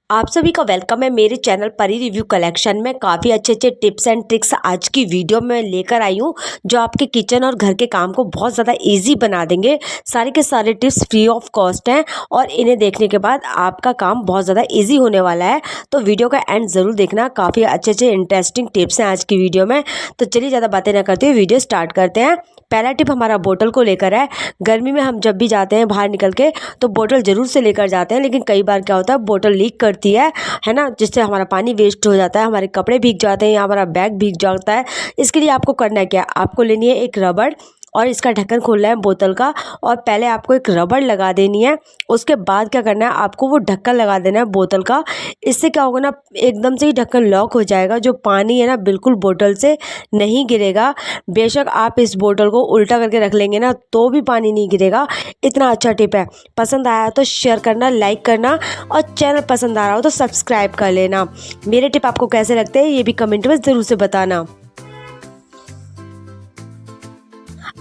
आप सभी का वेलकम है मेरे चैनल परी रिव्यू कलेक्शन में। काफ़ी अच्छे अच्छे टिप्स एंड ट्रिक्स आज की वीडियो में लेकर आई हूँ जो आपके किचन और घर के काम को बहुत ज़्यादा इजी बना देंगे। सारे के सारे टिप्स फ्री ऑफ कॉस्ट हैं और इन्हें देखने के बाद आपका काम बहुत ज़्यादा इजी होने वाला है। तो वीडियो का एंड ज़रूर देखना, काफ़ी अच्छे अच्छे इंटरेस्टिंग टिप्स हैं आज की वीडियो में। तो चलिए ज़्यादा बातें ना करते हुए वीडियो स्टार्ट करते हैं। पहला टिप हमारा बोतल को लेकर है। गर्मी में हम जब भी जाते हैं बाहर निकल के तो बोतल ज़रूर से लेकर जाते हैं, लेकिन कई बार क्या होता है बोतल लीक करती है ना, जिससे हमारा पानी वेस्ट हो जाता है, हमारे कपड़े भीग जाते हैं या हमारा बैग भीग जाता है। इसके लिए आपको करना है क्या, आपको लेनी है एक रबड़ और इसका ढक्कन खोलना है बोतल का और पहले आपको एक रबड़ लगा देनी है। उसके बाद क्या करना है, आपको वो ढक्कन लगा देना है बोतल का। इससे क्या होगा ना, एकदम से ही ढक्कन लॉक हो जाएगा, जो पानी है ना बिल्कुल बोतल से नहीं गिरेगा। बेशक आप इस बोतल को उल्टा करके रख लेंगे ना तो भी पानी नहीं गिरेगा। इतना अच्छा टिप है। पसंद आया तो शेयर करना, लाइक करना और चैनल पसंद आ रहा हो तो सब्सक्राइब कर लेना। मेरे टिप आपको कैसे लगते हैं ये भी कमेंट में ज़रूर से बताना।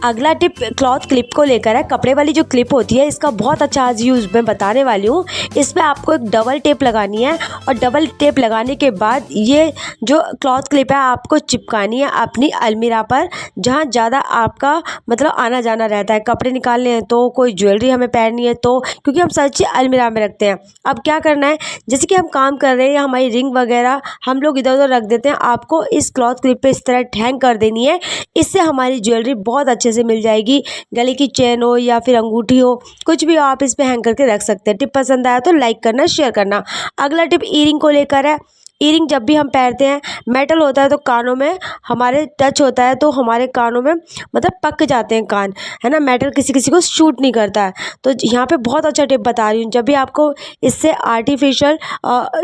अगला टिप क्लॉथ क्लिप को लेकर है। कपड़े वाली जो क्लिप होती है इसका बहुत अच्छा आज यूज़ मैं बताने वाली हूँ। इस पर आपको एक डबल टेप लगानी है और डबल टेप लगाने के बाद ये जो क्लॉथ क्लिप है आपको चिपकानी है अपनी अलमीरा पर, जहाँ ज़्यादा आपका मतलब आना जाना रहता है। कपड़े निकालने हैं तो, कोई ज्वेलरी हमें पहननी है तो, क्योंकि हम सच अलमीरा में रखते हैं। अब क्या करना है, जैसे कि हम काम कर रहे हैं या हमारी रिंग वगैरह हम लोग इधर उधर रख देते हैं, आपको इस क्लॉथ क्लिप पे इस तरह हैंग कर देनी है। इससे हमारी ज्वेलरी बहुत अच्छे से मिल जाएगी। गले की चेन हो या फिर अंगूठी हो, कुछ भी हो आप इस पे हैंग करके रख सकते हैं। टिप पसंद आया तो लाइक करना, शेयर करना। अगला टिप ईयरिंग को लेकर है। ईयरिंग जब भी हम पहनते हैं, मेटल होता है तो कानों में हमारे टच होता है तो हमारे कानों में मतलब पक जाते हैं कान, है ना। मेटल किसी किसी को शूट नहीं करता है। तो यहाँ पे बहुत अच्छा टिप बता रही हूँ। जब भी आपको इससे आर्टिफिशियल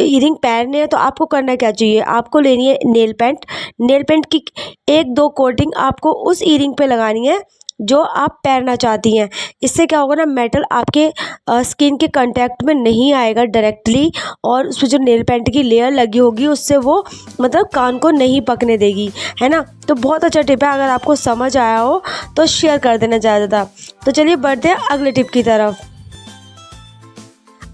ईयरिंग पहनने हैं तो आपको करना क्या चाहिए, आपको लेनी है नेल पेंट। नेल पेंट की एक दो कोटिंग आपको उस ईयरिंग पे लगानी है जो आप पहनना चाहती हैं। इससे क्या होगा ना, मेटल आपके स्किन के कांटेक्ट में नहीं आएगा डायरेक्टली, और उसमें जो नेल पेंट की लेयर लगी होगी उससे वो मतलब कान को नहीं पकने देगी, है ना। तो बहुत अच्छा टिप है। अगर आपको समझ आया हो तो शेयर कर देना ज़्यादा। तो चलिए बढ़ते हैं अगले टिप की तरफ।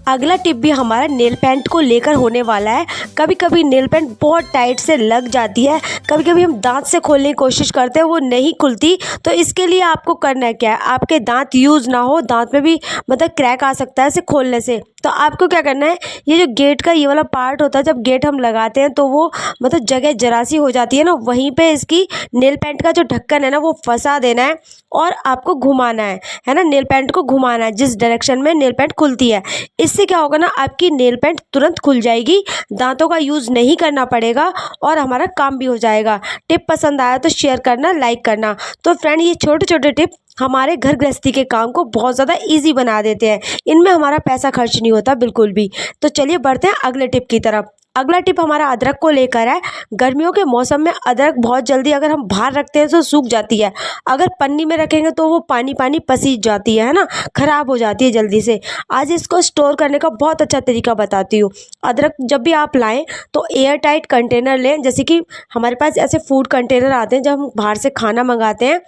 अगला टिप भी हमारा नेल पेंट को लेकर होने वाला है। कभी कभी नेल पेंट बहुत टाइट से लग जाती है, कभी कभी हम दांत से खोलने की कोशिश करते हैं वो नहीं खुलती। तो इसके लिए आपको करना है क्या है, आपके दांत यूज़ ना हो, दांत में भी मतलब क्रैक आ सकता है इसे खोलने से। तो आपको क्या करना है, ये जो गेट का ये वाला पार्ट होता है, जब गेट हम लगाते हैं तो वो मतलब जगह जरा सी हो जाती है ना, वहीं पे इसकी नेल पेंट का जो ढक्कन है ना वो फंसा देना है और आपको घुमाना है ना। नेल पेंट को घुमाना है जिस डायरेक्शन में नेल पेंट खुलती है। इससे क्या होगा ना, आपकी नेल पेंट तुरंत खुल जाएगी, दांतों का यूज़ नहीं करना पड़ेगा और हमारा काम भी हो जाएगा। टिप पसंद आया तो शेयर करना, लाइक करना। तो फ्रेंड, ये छोटे छोटे टिप हमारे घर गृहस्थी के काम को बहुत ज़्यादा इजी बना देते हैं। इनमें हमारा पैसा खर्च नहीं होता बिल्कुल भी। तो चलिए बढ़ते हैं अगले टिप की तरफ। अगला टिप हमारा अदरक को लेकर है। गर्मियों के मौसम में अदरक बहुत जल्दी अगर हम बाहर रखते हैं तो सूख जाती है। अगर पन्नी में रखेंगे तो वो पानी पानी पसीज जाती है ना, ख़राब हो जाती है जल्दी से। आज इसको स्टोर करने का बहुत अच्छा तरीका बताती हूँ। अदरक जब भी आप लाएं तो एयर टाइट कंटेनर लें। जैसे कि हमारे पास ऐसे फूड कंटेनर आते हैं जब हम बाहर से खाना मंगाते हैं,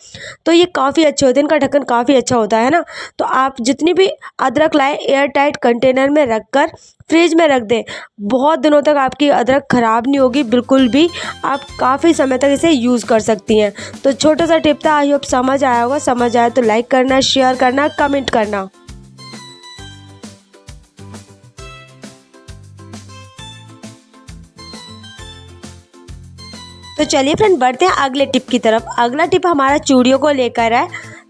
तो ये काफ़ी अच्छे होते हैं, इनका ढक्कन काफ़ी अच्छा होता है ना। तो आप जितनी भी अदरक लाएं एयर टाइट कंटेनर में रख कर फ्रिज में रख दें। बहुत दिनों तक आपकी अदरक ख़राब नहीं होगी बिल्कुल भी, आप काफ़ी समय तक इसे यूज़ कर सकती हैं। तो छोटा सा टिप था, आई होप समझ आया होगा। समझ आया तो लाइक करना, शेयर करना, कमेंट करना। तो चलिए फ्रेंड बढ़ते हैं अगले टिप की तरफ। अगला टिप हमारा चूड़ियों को लेकर है।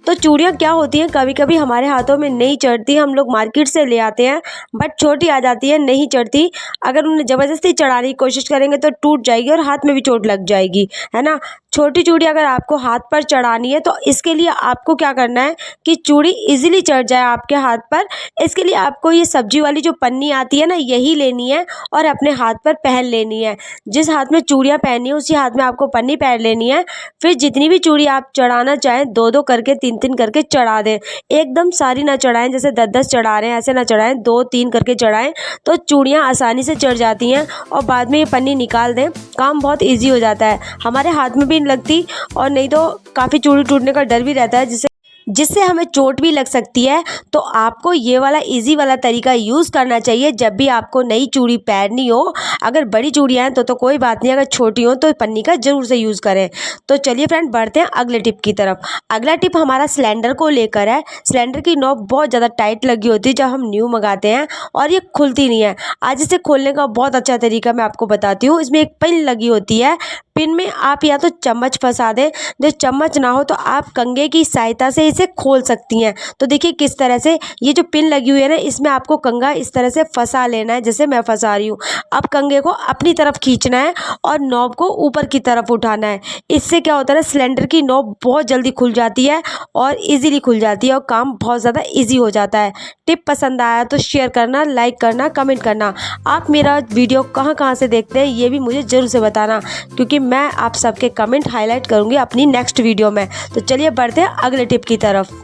तो चूड़ियाँ क्या होती हैं, कभी कभी हमारे हाथों में नहीं चढ़ती, हम लोग मार्केट से ले आते हैं बट छोटी आ जाती है, नहीं चढ़ती। अगर उन्हें ज़बरदस्ती चढ़ाने की कोशिश करेंगे तो टूट जाएगी और हाथ में भी चोट लग जाएगी, है ना। छोटी चूड़ी अगर आपको हाथ पर चढ़ानी है तो इसके लिए आपको क्या करना है कि चूड़ी इजीली चढ़ जाए आपके हाथ पर, इसके लिए आपको ये सब्जी वाली जो पन्नी आती है ना यही लेनी है और अपने हाथ पर पहन लेनी है। जिस हाथ में चूड़ियाँ पहनी है उसी हाथ में आपको पन्नी पहन लेनी है। फिर जितनी भी चूड़ी आप चढ़ाना चाहें दो दो करके तीन तीन करके चढ़ा दें। एकदम सारी ना चढ़ाएं, जैसे 10-10 चढ़ा रहे हैं ऐसे ना चढ़ाएं, 2-3 करके चढ़ाएं तो चूड़ियाँ आसानी से चढ़ जाती हैं और बाद में ये पन्नी निकाल दें, काम बहुत ईजी हो जाता है। हमारे हाथ में भी नहीं लगती और नहीं तो काफ़ी चूड़ी टूटने का डर भी रहता है, जिससे जिससे हमें चोट भी लग सकती है। तो आपको ये वाला इजी वाला तरीका यूज़ करना चाहिए जब भी आपको नई चूड़ी पहननी हो। अगर बड़ी चूड़ियाँ हैं तो कोई बात नहीं, अगर छोटी हो तो पन्नी का ज़रूर से यूज़ करें। तो चलिए फ्रेंड, बढ़ते हैं अगले टिप की तरफ। अगला टिप हमारा सिलेंडर को लेकर है। सिलेंडर की नॉब बहुत ज़्यादा टाइट लगी होती है जब हम न्यू मंगाते हैं और ये खुलती नहीं है। आज इसे खोलने का बहुत अच्छा तरीका मैं आपको बताती हूँ। इसमें एक पिन लगी होती है। पिन में आप या तो चम्मच फंसा दें, जो चम्मच ना हो तो आप कंघे की सहायता से इसे खोल सकती हैं। तो देखिए किस तरह से ये जो पिन लगी हुई है ना, इसमें आपको कंघा इस तरह से फंसा लेना है जैसे मैं फंसा रही हूँ। अब कंघे को अपनी तरफ खींचना है और नॉब को ऊपर की तरफ उठाना है। इससे क्या होता है, सिलेंडर की नॉब बहुत जल्दी खुल जाती है और इजीली खुल जाती है और काम बहुत ज़्यादा इजी हो जाता है। टिप पसंद आया तो शेयर करना, लाइक करना, कमेंट करना। आप मेरा वीडियो कहाँ से देखते हैं ये भी मुझे ज़रूर से बताना, क्योंकि मैं आप सबके कमेंट हाईलाइट करूँगी अपनी नेक्स्ट वीडियो में। तो चलिए बढ़ते हैं अगले टिप की तरफ।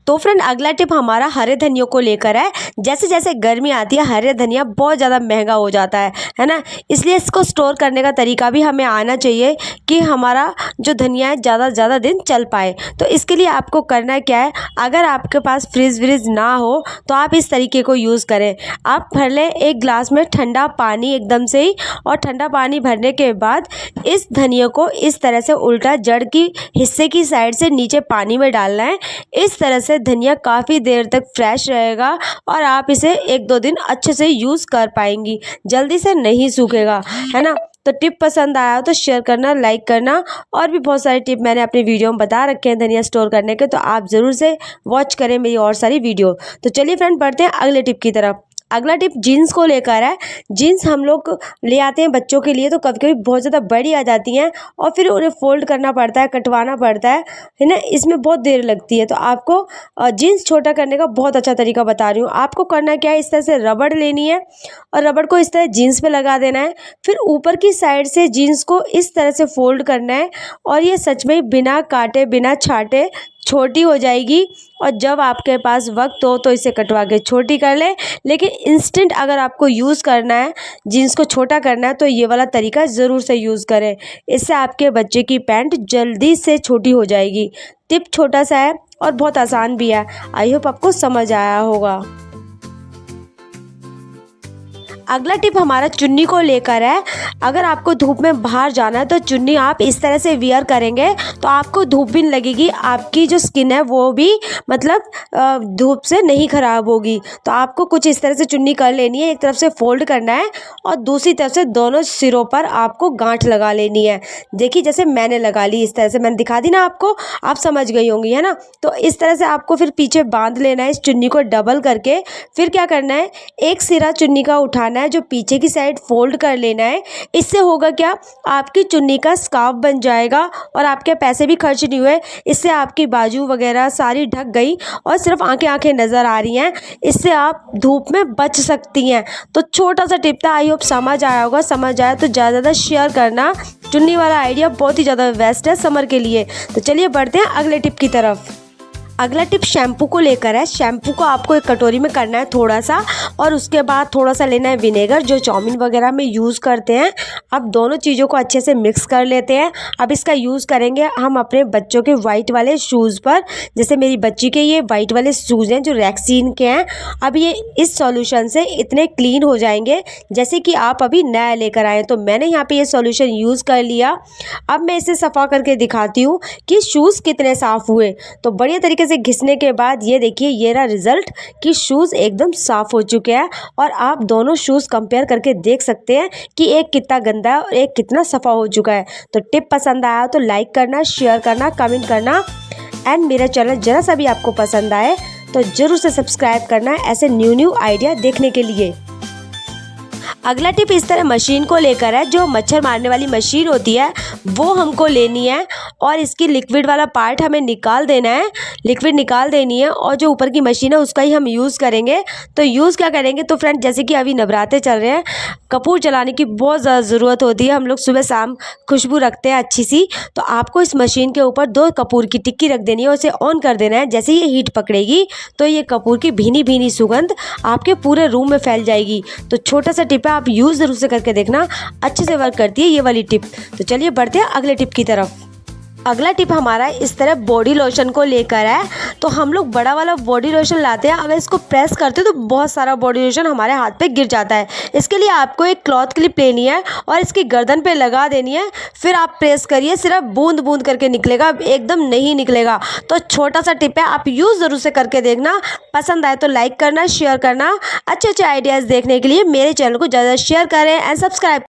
तो फ्रेंड, अगला टिप हमारा हरे धनिया को लेकर है। जैसे जैसे गर्मी आती है हरे धनिया बहुत ज़्यादा महंगा हो जाता है ना। इसलिए इसको स्टोर करने का तरीका भी हमें आना चाहिए कि हमारा जो धनिया है ज़्यादा दिन चल पाए। तो इसके लिए आपको करना क्या है, अगर आपके पास फ्रिज व्रिज ना हो तो आप इस तरीके को यूज़ करें। आप भर लें एक गिलास में ठंडा पानी एकदम से ही, और ठंडा पानी भरने के बाद इस धनिया को इस तरह से उल्टा जड़ की हिस्से की साइड से नीचे पानी में डालना है। इस तरह से धनिया काफ़ी देर तक फ्रेश रहेगा और आप इसे 1-2 दिन अच्छे से यूज़ कर पाएंगी, जल्दी से नहीं सूखेगा, है ना। तो टिप पसंद आया तो शेयर करना, लाइक करना। और भी बहुत सारे टिप मैंने अपनी वीडियो में बता रखे हैं धनिया स्टोर करने के, तो आप ज़रूर से वॉच करें मेरी और सारी वीडियो। तो चलिए फ्रेंड, बढ़ते हैं अगले टिप की तरफ। अगला टिप जीन्स को लेकर है। जीन्स हम लोग ले आते हैं बच्चों के लिए, तो कभी कभी बहुत ज़्यादा बड़ी आ जाती हैं और फिर उन्हें फोल्ड करना पड़ता है, कटवाना पड़ता है ना। इसमें बहुत देर लगती है। तो आपको जीन्स छोटा करने का बहुत अच्छा तरीका बता रही हूँ। आपको करना क्या है, इस तरह से रबड़ लेनी है और रबड़ को इस तरह जीन्स पे लगा देना है। फिर ऊपर की साइड से जीन्स को इस तरह से फोल्ड करना है और ये सच में बिना काटे बिना छाटे छोटी हो जाएगी। और जब आपके पास वक्त हो तो इसे कटवा के छोटी कर लें। लेकिन इंस्टेंट अगर आपको यूज़ करना है, जीन्स को छोटा करना है, तो ये वाला तरीका ज़रूर से यूज़ करें। इससे आपके बच्चे की पैंट जल्दी से छोटी हो जाएगी। टिप छोटा सा है और बहुत आसान भी है। आई होप आपको समझ आया होगा। अगला टिप हमारा चुन्नी को लेकर है। अगर आपको धूप में बाहर जाना है तो चुन्नी आप इस तरह से वियर करेंगे तो आपको धूप भी नहीं लगेगी, आपकी जो स्किन है वो भी मतलब धूप से नहीं ख़राब होगी। तो आपको कुछ इस तरह से चुन्नी कर लेनी है, एक तरफ से फोल्ड करना है और दूसरी तरफ से दोनों सिरों पर आपको गांठ लगा लेनी है। देखिए जैसे मैंने लगा ली, इस तरह से मैंने दिखा दी ना आपको, आप समझ गई होंगी, है ना। तो इस तरह से आपको फिर पीछे बांध लेना है इस चुन्नी को डबल करके। फिर क्या करना है, एक सिरा चुन्नी का उठाना है, जो पीछे की साइड फोल्ड कर लेना है। इससे होगा क्या, आपकी चुन्नी का स्कार्फ बन जाएगा और आपके पैसे भी खर्च नहीं हुए। इससे आपकी बाजू वगैरह सारी ढक गई और सिर्फ आंखें नज़र आ रही हैं। इससे आप धूप में बच सकती हैं। तो छोटा सा टिप था, आई होप समझ आया होगा। समझ आया तो ज़्यादा शेयर करना। चुन्नी वाला आइडिया बहुत ही ज़्यादा बेस्ट है समर के लिए। तो चलिए बढ़ते हैं अगले टिप की तरफ। अगला टिप शैम्पू को लेकर है। शैम्पू को आपको एक कटोरी में करना है थोड़ा सा, और उसके बाद थोड़ा सा लेना है विनेगर, जो चाउमीन वगैरह में यूज़ करते हैं। अब दोनों चीज़ों को अच्छे से मिक्स कर लेते हैं। अब इसका यूज़ करेंगे हम अपने बच्चों के वाइट वाले शूज़ पर। जैसे मेरी बच्ची के ये वाइट वाले शूज़ हैं जो रैक्सीन के हैं। अब ये इस सॉल्यूशन से इतने क्लीन हो जाएंगे जैसे कि आप अभी नया लेकर आए। तो मैंने यहाँ पे ये सॉल्यूशन यूज़ कर लिया। अब मैं इसे सफ़ा करके दिखाती हूँ कि शूज़ कितने साफ़ हुए। तो बढ़िया तरीके से घिसने के बाद ये देखिए ये रहा रिजल्ट कि शूज़ एकदम साफ़ हो चुके हैं। और आप दोनों शूज़ कंपेयर करके देख सकते हैं कि एक कितना गंदा है और एक कितना सफ़ा हो चुका है। तो टिप पसंद आया तो लाइक करना, शेयर करना, कमेंट करना। एंड मेरा चैनल जरा सा भी आपको पसंद आए तो ज़रूर से सब्सक्राइब करना ऐसे न्यू आइडिया देखने के लिए। अगला टिप इस तरह मशीन को लेकर है। जो मच्छर मारने वाली मशीन होती है वो हमको लेनी है और इसकी लिक्विड वाला पार्ट हमें निकाल देना है, लिक्विड निकाल देनी है और जो ऊपर की मशीन है उसका ही हम यूज़ करेंगे। तो यूज़ क्या करेंगे, तो फ्रेंड जैसे कि अभी नवरात्रे चल रहे हैं, कपूर जलाने की बहुत ज़्यादा ज़रूरत होती है। हम लोग सुबह शाम खुशबू रखते हैं अच्छी सी। तो आपको इस मशीन के ऊपर 2 कपूर की टिक्की रख देनी है और इसे ऑन कर देना है। जैसे ये हीट पकड़ेगी तो ये कपूर की भीनी भीनी सुगंध आपके पूरे रूम में फैल जाएगी। तो छोटा सा टिप है, आप यूज़ ज़रूर से करके देखना, अच्छे से वर्क करती है ये वाली टिप। तो चलिए बढ़ते हैं अगले टिप की तरफ। अगला टिप हमारा इस तरह बॉडी लोशन को लेकर है। तो हम लोग बड़ा वाला बॉडी लोशन लाते हैं, अगर इसको प्रेस करते हैं तो बहुत सारा बॉडी लोशन हमारे हाथ पे गिर जाता है। इसके लिए आपको एक क्लॉथ क्लिप लेनी है और इसकी गर्दन पे लगा देनी है, फिर आप प्रेस करिए, सिर्फ बूंद बूंद करके निकलेगा, एकदम नहीं निकलेगा। तो छोटा सा टिप है, आप यूज़ ज़रूर से करके देखना। पसंद आए तो लाइक करना, शेयर करना। अच्छे अच्छे आइडियाज़ देखने के लिए मेरे चैनल को ज़्यादा शेयर करें एंड सब्सक्राइब।